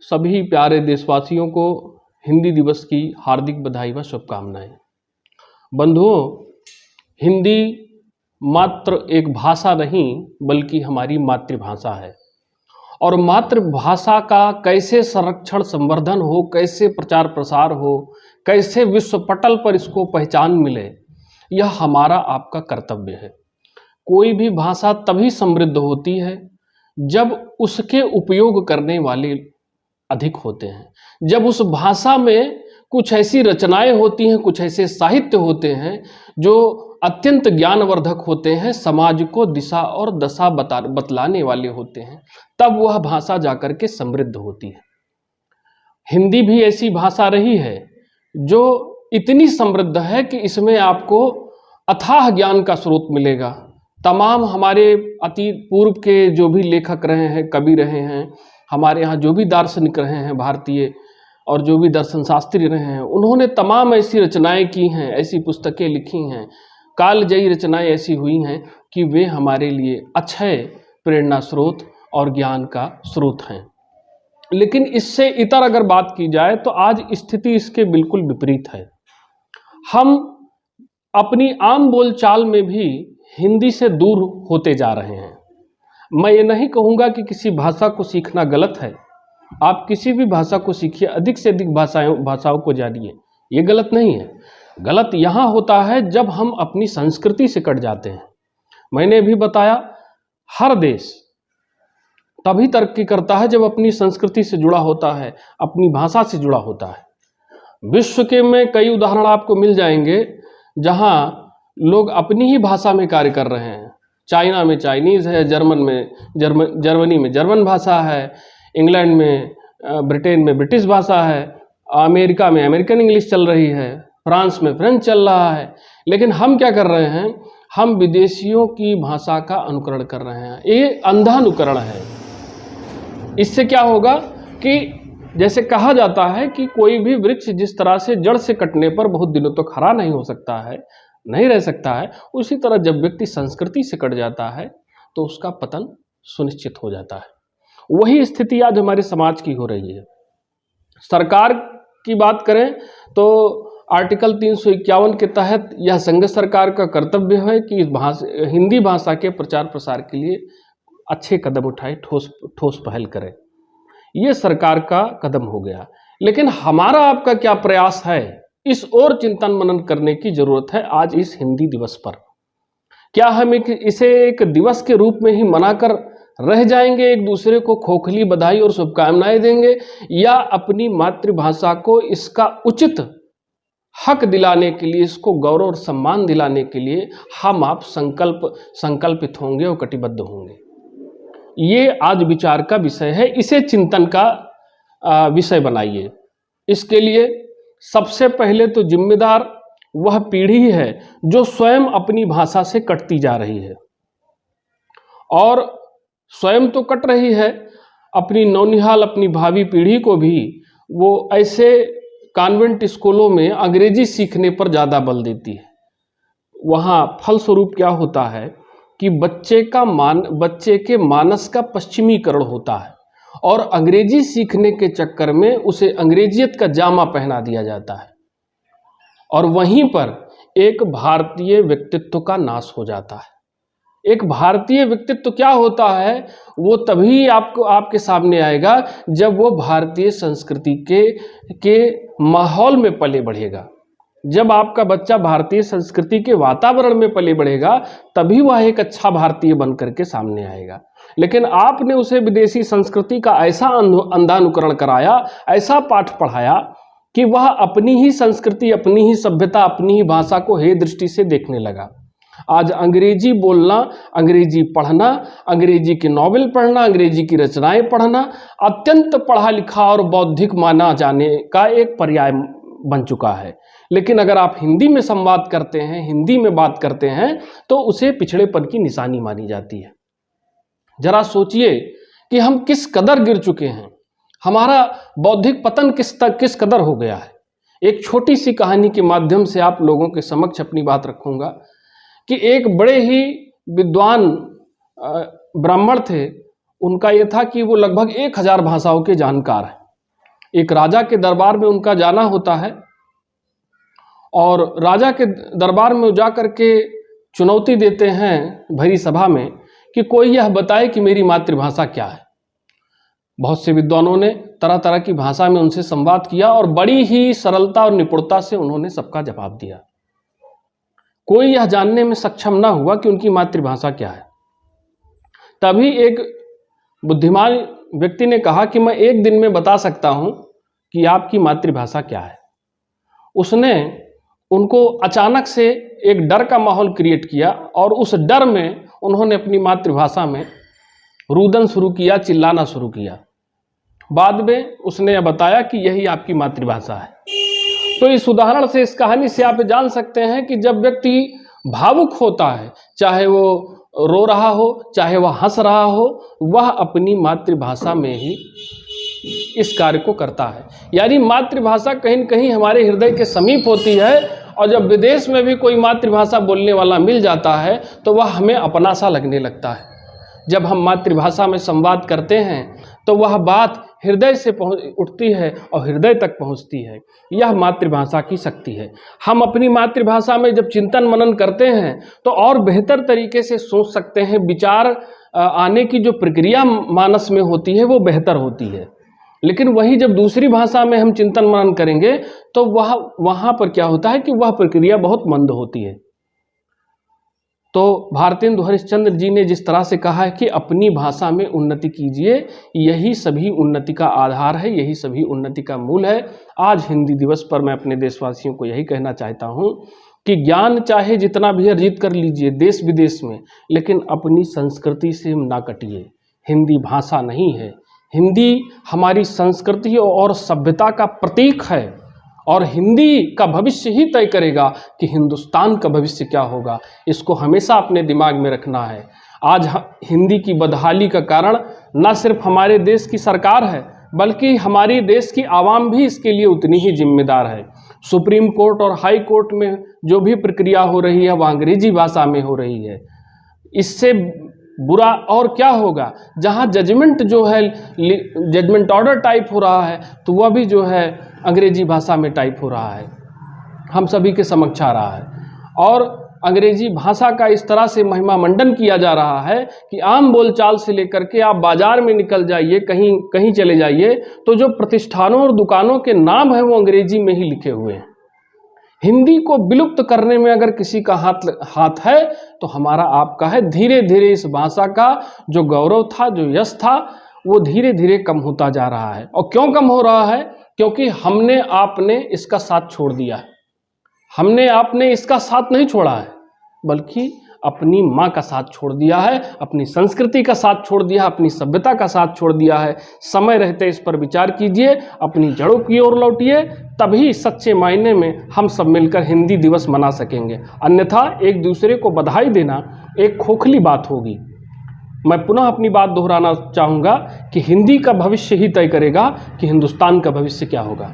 सभी प्यारे देशवासियों को हिंदी दिवस की हार्दिक बधाई व शुभकामनाएं। बंधुओं, हिंदी मात्र एक भाषा नहीं बल्कि हमारी मातृभाषा है और मातृभाषा का कैसे संरक्षण संवर्धन हो, कैसे प्रचार प्रसार हो, कैसे विश्व पटल पर इसको पहचान मिले, यह हमारा आपका कर्तव्य है। कोई भी भाषा तभी समृद्ध होती है जब उसके उपयोग करने वाले अधिक होते हैं, जब उस भाषा में कुछ ऐसी रचनाएं होती हैं, कुछ ऐसे साहित्य होते हैं जो अत्यंत ज्ञानवर्धक होते हैं, समाज को दिशा और दशा बतलाने वाले होते हैं, तब वह भाषा जाकर के समृद्ध होती है। हिंदी भी ऐसी भाषा रही है जो इतनी समृद्ध है कि इसमें आपको अथाह ज्ञान का स्रोत मिलेगा। तमाम हमारे अतीत पूर्व के जो भी लेखक रहे हैं, कवि रहे हैं, हमारे यहाँ जो भी दार्शनिक रहे हैं भारतीय और जो भी दर्शन शास्त्री रहे हैं, उन्होंने तमाम ऐसी रचनाएं की हैं, ऐसी पुस्तकें लिखी हैं, कालजयी रचनाएं ऐसी हुई हैं कि वे हमारे लिए अक्षय प्रेरणा स्रोत और ज्ञान का स्रोत हैं। लेकिन इससे इतर अगर बात की जाए तो आज स्थिति इसके बिल्कुल विपरीत है। हम अपनी आम बोलचाल में भी हिंदी से दूर होते जा रहे हैं। मैं ये नहीं कहूँगा कि किसी भाषा को सीखना गलत है। आप किसी भी भाषा को सीखिए, अधिक से अधिक भाषाओं को जानिए, ये गलत नहीं है। गलत यहाँ होता है जब हम अपनी संस्कृति से कट जाते हैं। मैंने भी बताया, हर देश तभी तरक्की करता है जब अपनी संस्कृति से जुड़ा होता है, अपनी भाषा से जुड़ा होता है। विश्व के में कई उदाहरण आपको मिल जाएंगे जहाँ लोग अपनी ही भाषा में कार्य कर रहे हैं। चाइना में चाइनीज़ है, जर्मनी में जर्मन भाषा है, इंग्लैंड में ब्रिटेन में ब्रिटिश भाषा है, अमेरिका में अमेरिकन इंग्लिश चल रही है, फ्रांस में फ्रेंच चल रहा है। लेकिन हम क्या कर रहे हैं? हम विदेशियों की भाषा का अनुकरण कर रहे हैं। ये अंधा अनुकरण है। इससे क्या होगा कि जैसे कहा जाता है कि कोई भी वृक्ष जिस तरह से जड़ से कटने पर बहुत दिनों तक हरा नहीं हो सकता है, नहीं रह सकता है, उसी तरह जब व्यक्ति संस्कृति से कट जाता है तो उसका पतन सुनिश्चित हो जाता है। वही स्थिति आज हमारे समाज की हो रही है। सरकार की बात करें तो आर्टिकल 351 के तहत यह संघ सरकार का कर्तव्य है कि हिंदी भाषा के प्रचार प्रसार के लिए अच्छे कदम उठाए, ठोस पहल करें। ये सरकार का कदम हो गया। लेकिन हमारा आपका क्या प्रयास है, इस ओर चिंतन मनन करने की जरूरत है आज इस हिंदी दिवस पर। क्या हम इसे एक दिवस के रूप में ही मनाकर रह जाएंगे, एक दूसरे को खोखली बधाई और शुभकामनाएं देंगे, या अपनी मातृभाषा को इसका उचित हक दिलाने के लिए, इसको गौरव और सम्मान दिलाने के लिए हम आप संकल्पित होंगे और कटिबद्ध होंगे? ये आज विचार का विषय है। इसे चिंतन का विषय बनाइए। इसके लिए सबसे पहले तो जिम्मेदार वह पीढ़ी है जो स्वयं अपनी भाषा से कटती जा रही है, और स्वयं तो कट रही है, अपनी नौनिहाल अपनी भावी पीढ़ी को भी वो ऐसे कॉन्वेंट स्कूलों में अंग्रेजी सीखने पर ज़्यादा बल देती है। वहाँ फलस्वरूप क्या होता है कि बच्चे के मानस का पश्चिमीकरण होता है और अंग्रेजी सीखने के चक्कर में उसे अंग्रेजियत का जामा पहना दिया जाता है, और वहीं पर एक भारतीय व्यक्तित्व का नाश हो जाता है। एक भारतीय व्यक्तित्व क्या होता है, वो तभी आपके सामने आएगा जब वो भारतीय संस्कृति के माहौल में पले बढ़ेगा। जब आपका बच्चा भारतीय संस्कृति के वातावरण में पले बढ़ेगा तभी वह एक अच्छा भारतीय बन करके सामने आएगा। लेकिन आपने उसे विदेशी संस्कृति का ऐसा अंधानुकरण कराया, ऐसा पाठ पढ़ाया कि वह अपनी ही संस्कृति, अपनी ही सभ्यता, अपनी ही भाषा को हे दृष्टि से देखने लगा। आज अंग्रेजी बोलना, अंग्रेजी पढ़ना, अंग्रेजी के नॉवेल पढ़ना, अंग्रेजी की रचनाएं पढ़ना अत्यंत पढ़ा लिखा और बौद्धिक माना जाने का एक पर्याय बन चुका है। लेकिन अगर आप हिंदी में संवाद करते हैं, हिंदी में बात करते हैं, तो उसे पिछड़ेपन की निशानी मानी जाती है। जरा सोचिए कि हम किस कदर गिर चुके हैं, हमारा बौद्धिक पतन किस कदर हो गया है। एक छोटी सी कहानी के माध्यम से आप लोगों के समक्ष अपनी बात रखूंगा कि एक बड़े ही विद्वान ब्राह्मण थे। उनका यह था कि वो लगभग 1000 भाषाओं के जानकार हैं। एक राजा के दरबार में उनका जाना होता है और राजा के दरबार में जा कर के चुनौती देते हैं भरी सभा में कि कोई यह बताए कि मेरी मातृभाषा क्या है। बहुत से विद्वानों ने तरह तरह की भाषा में उनसे संवाद किया और बड़ी ही सरलता और निपुणता से उन्होंने सबका जवाब दिया। कोई यह जानने में सक्षम ना हुआ कि उनकी मातृभाषा क्या है। तभी एक बुद्धिमान व्यक्ति ने कहा कि मैं एक दिन में बता सकता हूं कि आपकी मातृभाषा क्या है। उसने उनको अचानक से एक डर का माहौल क्रिएट किया और उस डर में उन्होंने अपनी मातृभाषा में रुदन शुरू किया, चिल्लाना शुरू किया। बाद में उसने बताया कि यही आपकी मातृभाषा है। तो इस उदाहरण से, इस कहानी से आप जान सकते हैं कि जब व्यक्ति भावुक होता है, चाहे वो रो रहा हो, चाहे वह हंस रहा हो, वह अपनी मातृभाषा में ही इस कार्य को करता है। यानी मातृभाषा कहीं न कहीं हमारे हृदय के समीप होती है और जब विदेश में भी कोई मातृभाषा बोलने वाला मिल जाता है तो वह हमें अपना सा लगने लगता है। जब हम मातृभाषा में संवाद करते हैं तो वह बात हृदय से उठती है और हृदय तक पहुंचती है। यह मातृभाषा की शक्ति है। हम अपनी मातृभाषा में जब चिंतन मनन करते हैं तो और बेहतर तरीके से सोच सकते हैं। विचार आने की जो प्रक्रिया मानस में होती है वो बेहतर होती है। लेकिन वही जब दूसरी भाषा में हम चिंतन मनन करेंगे तो वहाँ पर क्या होता है कि वह प्रक्रिया बहुत मंद होती है। तो भारतेंदु हरिश्चंद्र जी ने जिस तरह से कहा है कि अपनी भाषा में उन्नति कीजिए, यही सभी उन्नति का आधार है, यही सभी उन्नति का मूल है। आज हिंदी दिवस पर मैं अपने देशवासियों को यही कहना चाहता हूँ कि ज्ञान चाहे जितना भी अर्जित कर लीजिए देश विदेश में, लेकिन अपनी संस्कृति से ना कटिए। हिंदी भाषा नहीं है, हिंदी हमारी संस्कृति और सभ्यता का प्रतीक है और हिंदी का भविष्य ही तय करेगा कि हिंदुस्तान का भविष्य क्या होगा। इसको हमेशा अपने दिमाग में रखना है। आज हिंदी की बदहाली का कारण न सिर्फ हमारे देश की सरकार है बल्कि हमारी देश की आवाम भी इसके लिए उतनी ही जिम्मेदार है। सुप्रीम कोर्ट और हाई कोर्ट में जो भी प्रक्रिया हो रही है वह अंग्रेजी भाषा में हो रही है। इससे बुरा और क्या होगा। जहाँ जजमेंट जो है, जजमेंट ऑर्डर टाइप हो रहा है तो वह भी जो है अंग्रेजी भाषा में टाइप हो रहा है, हम सभी के समक्ष आ रहा है। और अंग्रेजी भाषा का इस तरह से महिमा मंडन किया जा रहा है कि आम बोलचाल से लेकर के आप बाजार में निकल जाइए, कहीं कहीं चले जाइए तो जो प्रतिष्ठानों और दुकानों के नाम है वो अंग्रेजी में ही लिखे हुए हैं। हिंदी को विलुप्त करने में अगर किसी का हाथ है तो हमारा आपका है। धीरे धीरे इस भाषा का जो गौरव था, जो यश था, वो धीरे धीरे कम होता जा रहा है। और क्यों कम हो रहा है? क्योंकि हमने आपने इसका साथ छोड़ दिया है। हमने आपने इसका साथ नहीं छोड़ा है बल्कि अपनी माँ का साथ छोड़ दिया है, अपनी संस्कृति का साथ छोड़ दिया है, अपनी सभ्यता का साथ छोड़ दिया है। समय रहते इस पर विचार कीजिए, अपनी जड़ों की ओर लौटिए, तभी सच्चे मायने में हम सब मिलकर हिंदी दिवस मना सकेंगे। अन्यथा एक दूसरे को बधाई देना एक खोखली बात होगी। मैं पुनः अपनी बात दोहराना चाहूँगा कि हिंदी का भविष्य ही तय करेगा कि हिंदुस्तान का भविष्य क्या होगा।